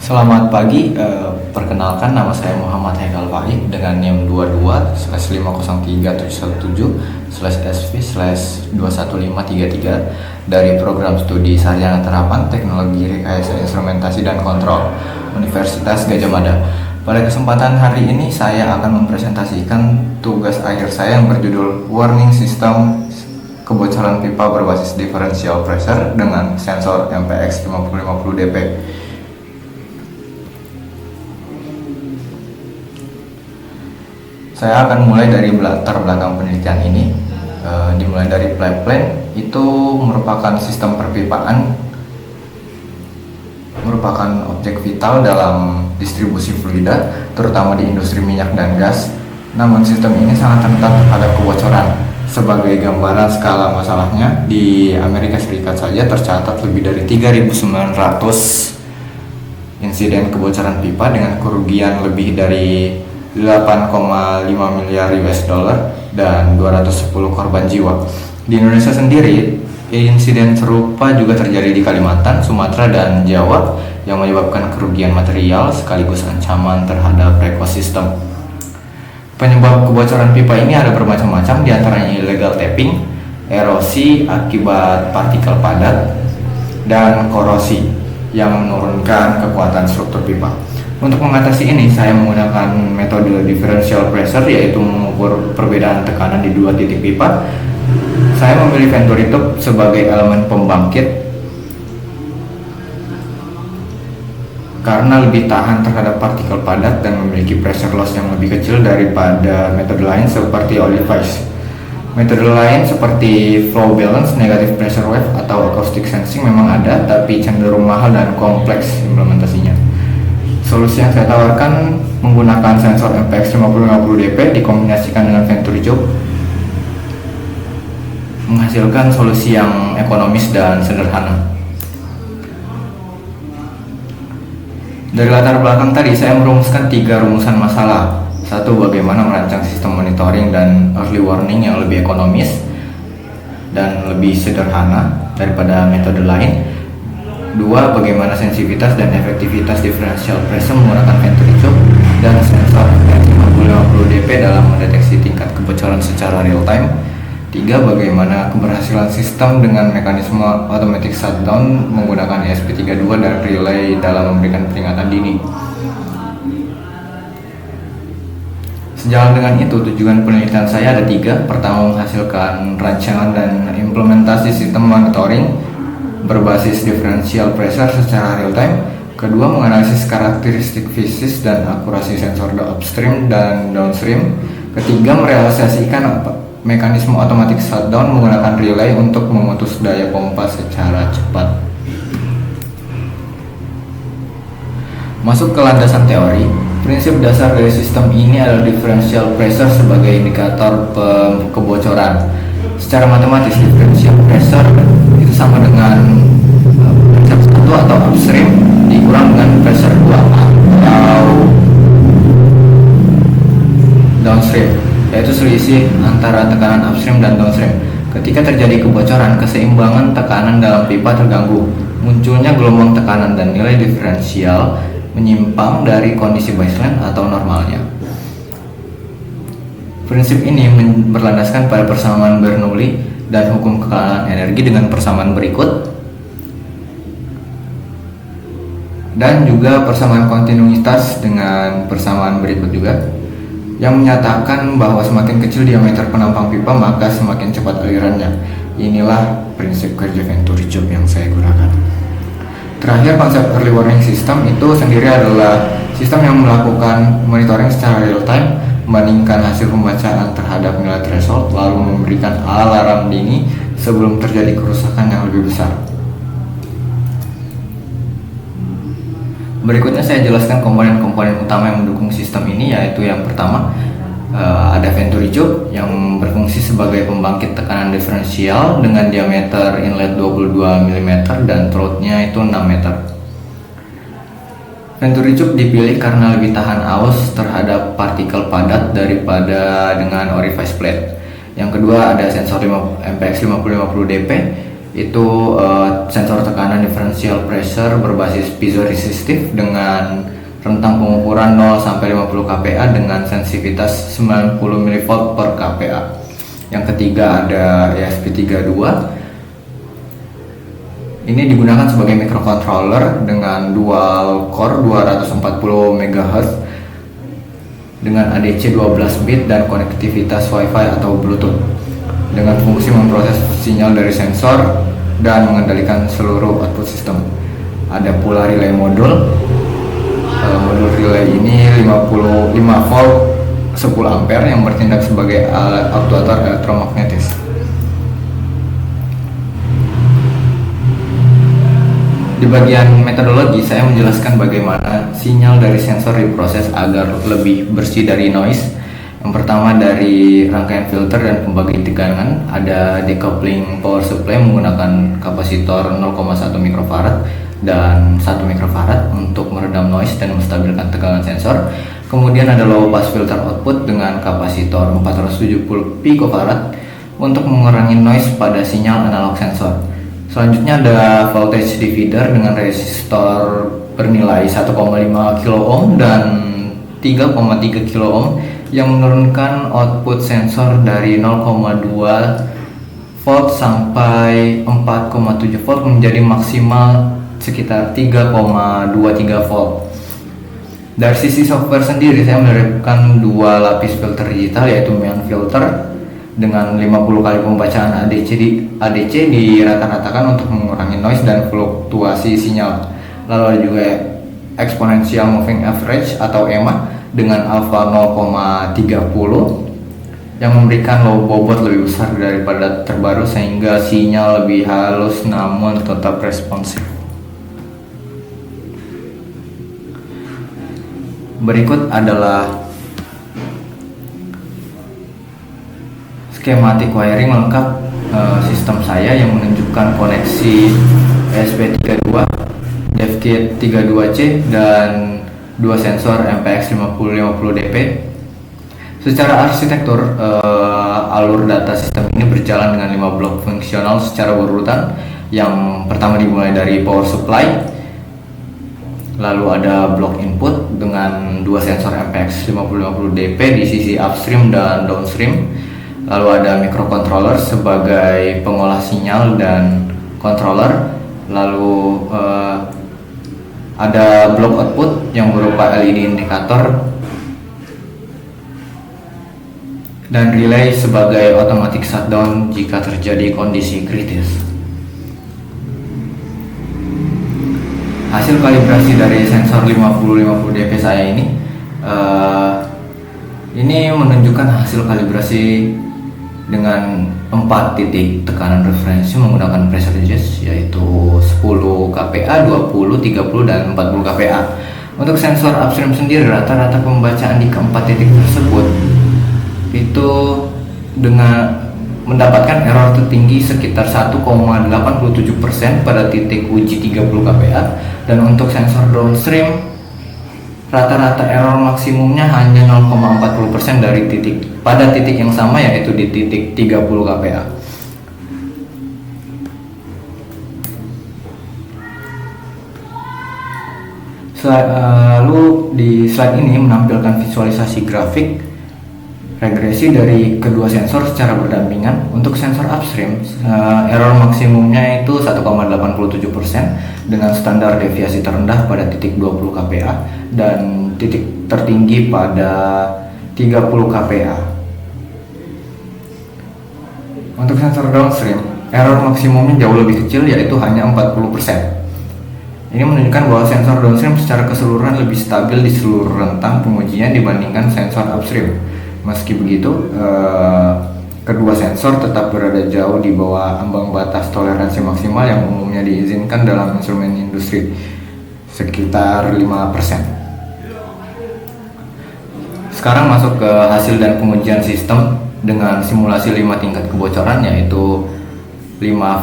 Selamat pagi, perkenalkan nama saya Muhammad Haikal Fahih dengan NIM 22/5037/SV/21533 dari program studi Sarjana Terapan Teknologi Rekayasa Instrumentasi dan Kontrol Universitas Gadjah Mada. Pada kesempatan hari ini saya akan mempresentasikan tugas akhir saya yang berjudul Warning System Kebocoran Pipa Berbasis Differential Pressure dengan Sensor MPX 5050DP. Saya akan mulai dari latar belakang penelitian ini. Dimulai dari pipeline, itu merupakan sistem perpipaan, merupakan objek vital dalam distribusi fluida, terutama di industri minyak dan gas. Namun sistem ini sangat rentan terhadap kebocoran. Sebagai gambaran skala masalahnya, di Amerika Serikat saja tercatat lebih dari 3.900 insiden kebocoran pipa dengan kerugian lebih dari 8,5 miliar US dollar dan 210 korban jiwa. Di Indonesia sendiri, insiden serupa juga terjadi di Kalimantan, Sumatera, dan Jawa yang menyebabkan kerugian material sekaligus ancaman terhadap ekosistem. Penyebab kebocoran pipa ini ada bermacam-macam, diantaranya illegal tapping, erosi akibat partikel padat, dan korosi yang menurunkan kekuatan struktur pipa. Untuk mengatasi ini, saya menggunakan metode differential pressure, yaitu mengukur perbedaan tekanan di dua titik pipa. Saya memilih Venturi tube sebagai elemen pembangkit karena lebih tahan terhadap partikel padat dan memiliki pressure loss yang lebih kecil daripada metode lain seperti Oliphase. Metode lain seperti flow balance, negative pressure wave, atau acoustic sensing memang ada, tapi cenderung mahal dan kompleks implementasinya. Solusi yang saya tawarkan menggunakan sensor MPX 5050DP dikombinasikan dengan Venturi tube, menghasilkan solusi yang ekonomis dan sederhana. Dari latar belakang tadi, saya merumuskan 3 rumusan masalah. 1. Bagaimana merancang sistem monitoring dan early warning yang lebih ekonomis dan lebih sederhana daripada metode lain. 2. Bagaimana sensitivitas dan efektivitas differential pressure menggunakan Venturi tube dan sensor MPX 5050DP dalam mendeteksi tingkat kebocoran secara real time. 3. Bagaimana keberhasilan sistem dengan mekanisme automatic shutdown menggunakan ESP32 dan relay dalam memberikan peringatan dini. Sejalan dengan itu, tujuan penelitian saya ada 3. Pertama, menghasilkan rancangan dan implementasi sistem monitoring berbasis differential pressure secara real time. Kedua, menganalisis karakteristik fisis dan akurasi sensor upstream dan downstream. Ketiga, merealisasikan mekanisme automatic shutdown menggunakan relay untuk memutus daya pompa secara cepat. Masuk ke landasan teori, prinsip dasar dari sistem ini adalah differential pressure sebagai indikator kebocoran. Secara matematis, differential pressure itu sama dengan pressure 1 atau upstream dikurang dengan pressure 2 atau downstream, yaitu selisih antara tekanan upstream dan downstream. Ketika terjadi kebocoran, keseimbangan tekanan dalam pipa terganggu. Munculnya gelombang tekanan dan nilai diferensial menyimpang dari kondisi baseline atau normalnya. Prinsip ini berlandaskan pada persamaan Bernoulli dan hukum kekalahan energi dengan persamaan berikut, dan juga persamaan kontinuitas dengan persamaan berikut juga, yang menyatakan bahwa semakin kecil diameter penampang pipa maka semakin cepat alirannya. Inilah prinsip kerja Venturi tube yang saya gunakan. Terakhir, konsep early warning system itu sendiri adalah sistem yang melakukan monitoring secara real time, membandingkan hasil pembacaan terhadap nilai threshold, lalu memberikan alarm dini sebelum terjadi kerusakan yang lebih besar. Berikutnya saya jelaskan komponen-komponen utama yang mendukung sistem ini, yaitu yang pertama, ada Venturi tube yang berfungsi sebagai pembangkit tekanan diferensial dengan diameter inlet 22 mm dan throatnya itu 6 meter. Venturi tube dipilih karena lebih tahan aus terhadap partikel padat daripada dengan orifice plate. Yang kedua, ada sensor MPX 5050DP Itu sensor tekanan differential pressure berbasis piezoresistif dengan rentang pengukuran 0 sampai 50 kPa dengan sensitivitas 90 mV per kPa. Yang ketiga ada ESP32. Ini digunakan sebagai microcontroller dengan dual core 240 MHz dengan ADC 12 bit dan konektivitas Wi-Fi atau Bluetooth, dengan fungsi memproses sinyal dari sensor dan mengendalikan seluruh output sistem. Ada pula relay modul. Modul relay ini 55 volt 10 ampere yang bertindak sebagai aktuator elektromagnetis. Di bagian metodologi saya menjelaskan bagaimana sinyal dari sensor diproses agar lebih bersih dari noise. Yang pertama dari rangkaian filter dan pembagi tegangan, ada decoupling power supply menggunakan kapasitor 0,1 mikrofarad dan 1 mikrofarad untuk meredam noise dan menstabilkan tegangan sensor. Kemudian ada low pass filter output dengan kapasitor 470 picofarad untuk mengurangi noise pada sinyal analog sensor. Selanjutnya ada voltage divider dengan resistor bernilai 1,5 kilo ohm dan 3,3 kilo ohm yang menurunkan output sensor dari 0,2 volt sampai 4,7 volt menjadi maksimal sekitar 3,23 volt. Dari sisi software sendiri, saya menerapkan dua lapis filter digital, yaitu main filter dengan 50 kali pembacaan ADC dirata-ratakan untuk mengurangi noise dan fluktuasi sinyal. Lalu ada juga exponential moving average atau EMA dengan alpha 0,30 yang memberikan low bobot lebih besar daripada terbaru sehingga sinyal lebih halus namun tetap responsif. Berikut adalah skematik wiring lengkap sistem saya yang menunjukkan koneksi ESP32, DevKit 32C dan dua sensor MPX 5050DP. Secara arsitektur, alur data sistem ini berjalan dengan 5 blok fungsional secara berurutan. Yang pertama dimulai dari power supply, lalu ada blok input dengan dua sensor MPX 5050DP di sisi upstream dan downstream. Lalu ada microcontroller sebagai pengolah sinyal dan controller. Lalu ada blok output yang berupa LED indikator dan relay sebagai automatic shutdown jika terjadi kondisi kritis. Hasil kalibrasi dari sensor 5050DP saya ini menunjukkan hasil kalibrasi dengan 4 titik tekanan referensi menggunakan pressure gauge, yaitu 10 kPa, 20, 30, dan 40 kPa. Untuk sensor upstream sendiri, rata-rata pembacaan di keempat titik tersebut itu dengan mendapatkan error tertinggi sekitar 1,87% pada titik uji 30 kPa, dan untuk sensor downstream rata-rata error maksimumnya hanya 0,40% dari pada titik yang sama, yaitu di titik 30 kPa. Lalu di slide ini menampilkan visualisasi grafik regresi dari kedua sensor secara berdampingan. Untuk sensor upstream, error maksimumnya itu 1,87% dengan standar deviasi terendah pada titik 20 kPa dan titik tertinggi pada 30 kPa. Untuk sensor downstream, error maksimumnya jauh lebih kecil, yaitu hanya 40%. Ini menunjukkan bahwa sensor downstream secara keseluruhan lebih stabil di seluruh rentang pengujian dibandingkan sensor upstream. Meski begitu, kedua sensor tetap berada jauh di bawah ambang batas toleransi maksimal yang umumnya diizinkan dalam instrumen industri, sekitar 5%. Sekarang masuk ke hasil dan pengujian sistem dengan simulasi 5 tingkat kebocoran, yaitu 5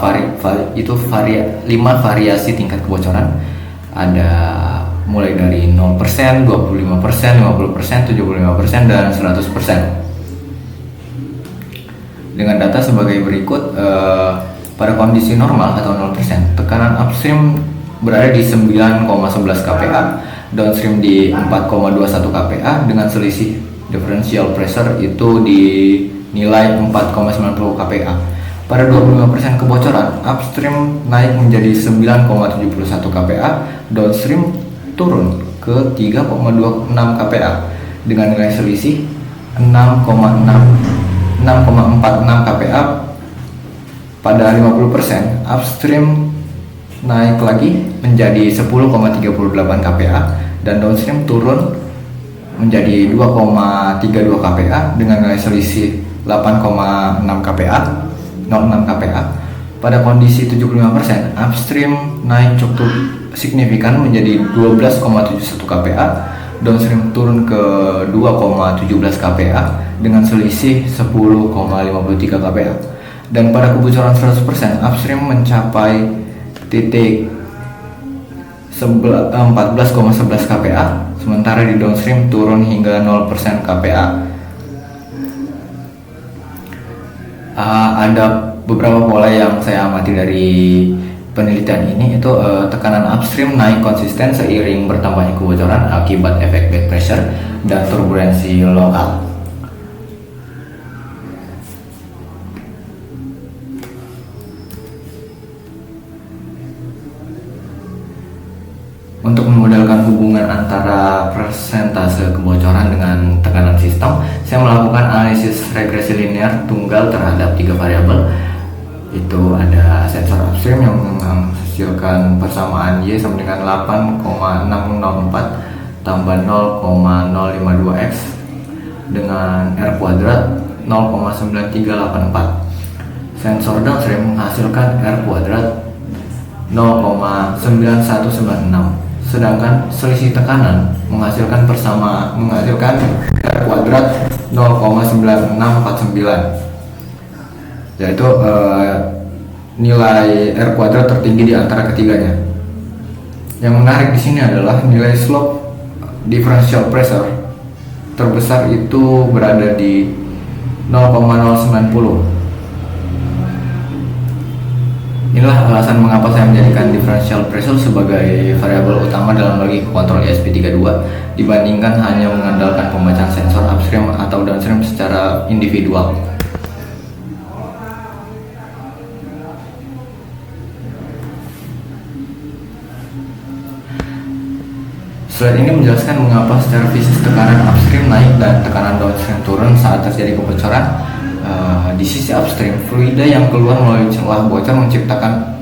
variasi tingkat kebocoran. Ada mulai dari 0%, 25%, 50%, 75%, dan 100%. Dengan data sebagai berikut, Pada kondisi normal atau 0%, tekanan upstream berada di 9,11 kPa, downstream di 4,21 kPa dengan selisih differential pressure itu di nilai 4,90 kPa. Pada 25% kebocoran, upstream naik menjadi 9,71 kPa, downstream turun ke 3,26 kPa dengan nilai selisih 6,46 kPa. Pada 50%, upstream naik lagi menjadi 10,38 kPa dan downstream turun menjadi 2,32 kPa dengan nilai selisih 8,6 kPa, 0,6 kPa. Pada kondisi 75%, upstream naik cukup signifikan menjadi 12,71 kPa, downstream turun ke 2,17 kPa dengan selisih 10,53 kPa. Dan pada kebocoran 100%, upstream mencapai titik 14,11 kPa, sementara di downstream turun hingga 0% kPa. Ada beberapa pola yang saya amati dari penelitian ini, itu tekanan upstream naik konsisten seiring bertambahnya kebocoran akibat efek back pressure dan turbulensi lokal. Untuk memodelkan hubungan antara persentase kebocoran dengan tekanan sistem, saya melakukan analisis regresi linear tunggal terhadap 3 variabel. Itu ada sensor upstream yang menghasilkan persamaan Y sama dengan 8,604 tambah 0,052 X dengan R kuadrat 0,9384. Sensor downstream menghasilkan R kuadrat 0,9196. Sedangkan selisih tekanan menghasilkan R kuadrat 0,9649, yaitu nilai R kuadrat tertinggi di antara ketiganya. Yang menarik di sini adalah nilai slope differential pressure terbesar itu berada di 0,090. Inilah alasan mengapa saya menjadikan differential pressure sebagai variabel utama dalam logika kontrol ESP32 dibandingkan hanya mengandalkan pembacaan sensor upstream atau downstream secara individual. Slide ini menjelaskan mengapa secara fisik tekanan upstream naik dan tekanan downstream turun saat terjadi kebocoran. Di sisi upstream, fluida yang keluar melalui celah bocor menciptakan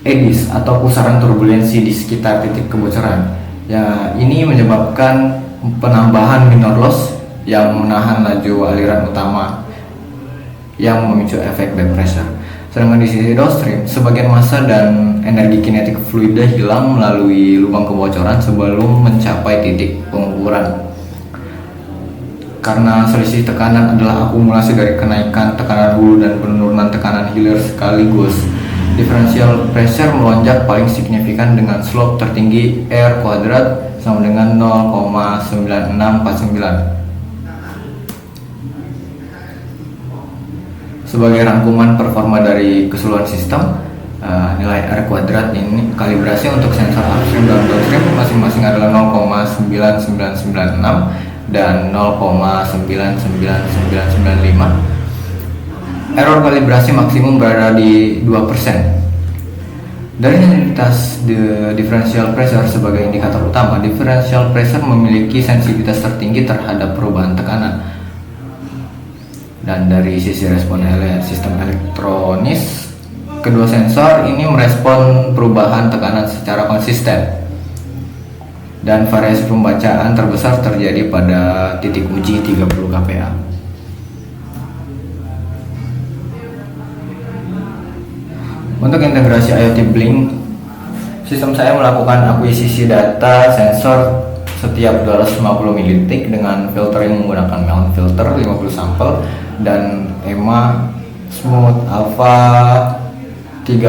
eddies atau pusaran turbulensi di sekitar titik kebocoran. Ya, ini menyebabkan penambahan minor loss yang menahan laju aliran utama yang memicu efek back pressure. Sedangkan di sisi downstream, sebagian massa dan energi kinetik fluida hilang melalui lubang kebocoran sebelum mencapai titik pengukuran. Karena selisih tekanan adalah akumulasi dari kenaikan tekanan hulu dan penurunan tekanan hilir sekaligus, differential pressure melonjak paling signifikan dengan slope tertinggi R kuadrat sama dengan 0,9649. Sebagai rangkuman performa dari keseluruhan sistem, nilai R kuadrat ini kalibrasi untuk sensor upstream dan downstream masing-masing adalah 0,99996 dan 0,99995. Error kalibrasi maksimum berada di 2%. Dari sensitivitas differential pressure sebagai indikator utama, differential pressure memiliki sensitivitas tertinggi terhadap perubahan tekanan. Dan dari sisi respon sistem elektronis, kedua sensor ini merespon perubahan tekanan secara konsisten. Dan variasi pembacaan terbesar terjadi pada titik uji 30 kPa. Untuk integrasi IoT Blink, sistem saya melakukan akuisisi data sensor setiap 250 ml dengan filtering menggunakan Melon filter 50 sampel dan EMA Smooth Alpha 30.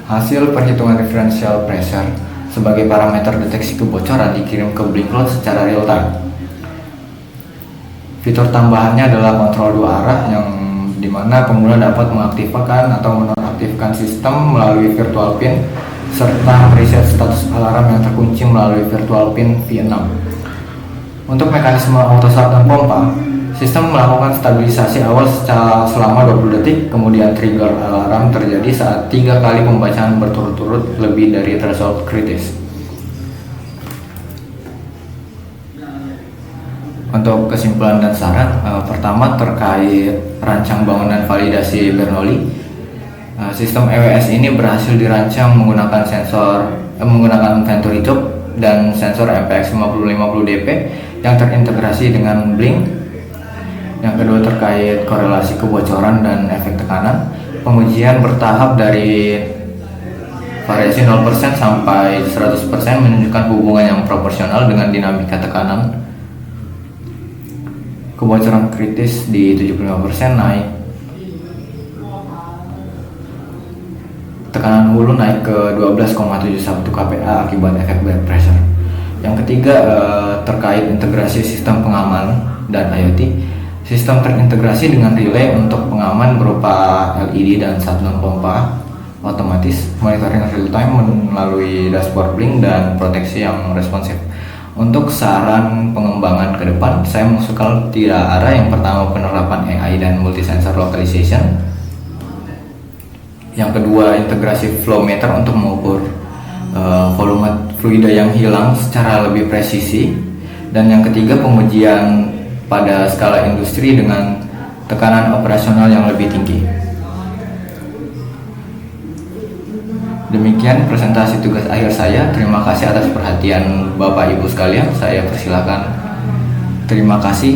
Hasil perhitungan differential pressure sebagai parameter deteksi kebocoran dikirim ke Blink Cloud secara real time. Fitur tambahannya adalah kontrol dua arah yang di mana pengguna dapat mengaktifkan atau menonaktifkan sistem melalui virtual pin serta reset status alarm yang terkunci melalui virtual pin V6. Untuk mekanisme auto start dan pompa, sistem melakukan stabilisasi awal selama 20 detik, kemudian trigger alarm terjadi saat 3 kali pembacaan berturut-turut lebih dari threshold kritis. Untuk kesimpulan dan saran, pertama terkait rancang bangunan validasi Bernoulli, sistem EWS ini berhasil dirancang menggunakan menggunakan Venturi Tube dan sensor MPX 5050DP yang terintegrasi dengan Blink. Yang kedua terkait korelasi kebocoran dan efek tekanan, pengujian bertahap dari variasi 0% sampai 100% menunjukkan hubungan yang proporsional dengan dinamika tekanan. Kebocoran kritis di 75% naik, tekanan hulu naik ke 12,71 kPa akibat efek back pressure. Yang ketiga terkait integrasi sistem pengaman dan IoT, sistem terintegrasi dengan relay untuk pengaman berupa LED dan sablon pompa otomatis, monitoring real time melalui dashboard Blink, dan proteksi yang responsif. Untuk saran pengembangan ke depan, saya mengusulkan 3 arah. Yang pertama, penerapan AI dan multisensor localization. Yang kedua, integrasi flow meter untuk mengukur volume fluida yang hilang secara lebih presisi. Dan yang ketiga, pengujian pada skala industri dengan tekanan operasional yang lebih tinggi. Demikian presentasi tugas akhir saya. Terima kasih atas perhatian Bapak Ibu sekalian. Saya persilakan. Terima kasih.